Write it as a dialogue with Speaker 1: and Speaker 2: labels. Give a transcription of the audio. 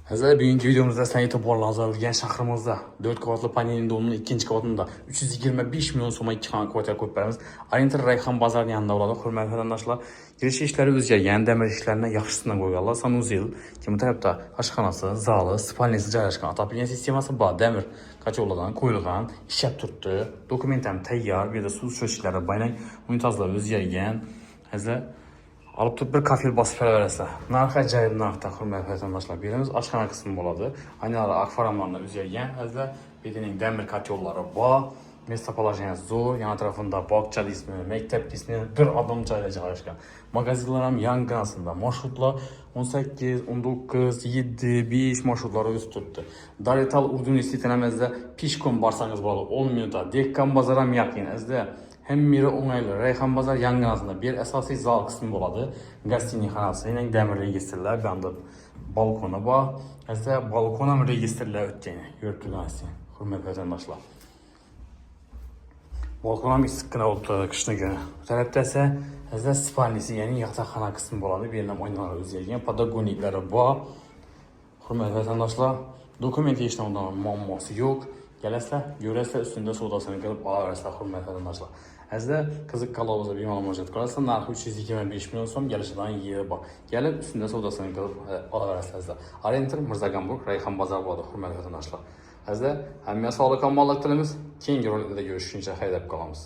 Speaker 1: Hazır bugünkü videomuzda sizlarga to'polon azalgan shahrimizda 4 qavatli panelning domining ikkinchi qavatida 325 million so'mga 2 kvartira ko'p beramiz. Arinter Rayhon bozorining yanında bo'ladi. Hurmatli vatandoshlar, girish ishlari o'zgargan, demir ishlarini yaxshisidan qo'yganlar. Sanuzel, kim tarafda oshxonasi, zali, spalnisi joylashgan. Отопление sistemasi bor, demir kachovlardan qo'yilgan, ishlab turibdi. Dokument ham tayyor, bu yerda suv sho'chlari, baynak unitazlar o'zgargan. Hazır alıp tutup bir kafel basıp verəsə. Narx ajoyib narxda hurmatli vatandaşlar beramiz. Aşxana qismi bo'ladi. Aynalar akvaramlarla üzərgən, həzdə bedenin dəmir katyolları var. Mestopolayeniya zo'r, yan tarafında bağça ismi, məktəb ismi bir adım çayla joylashgan. Magazinlar ham yan qanasında. Marşrutlar 18, 19, 7, 5 marşrutları üst tutdu. Daretal Urdun istiqamətində pişkom barsanız bo'ladi 10 minutda. Dekkan bazar ham yaqin. Əzdə hem miri o'ng'ayli Rayhon bozor yanginasida bir asosiy zal qismi bo'ladi. Gostinixonasi, yine demir registrlar, banda balkoni bor. Esa balkon ham registrlar o'tgan. Ko'rib turgansizlar, hurmatli vatandoshlar. Balkon ham issiqqina bo'lib turadi qishni kuni. Bu tarafda esa esa spalnisi, ya'ni yotoqxona qismi bo'ladi. Bu yerda oynalar o'zgargan, podogoniklari bor. Hurmatli vatandoshlar, dokument hech qanday muammosi yo'q. Gelasizlar, görəsizlər, üstündə sodasını qılıb alarasizlar, hurmatli vatandaşlar. Əzdə qiziq qalovuzda bemalol müraciət qılarsa, narxı 325 milyon so'm, gəlişidən yeri bor. Gəlib üstündə sodasını qılıb alarasizlar. Arinter Mirzagamburg, Rayhon bozor bo'ladi, hurmatli vatandoshlar. Əzdə, hammaga sog'lik, omonlik tilaymiz. Keyingi roliklarda görüşguncha haydab qolamiz.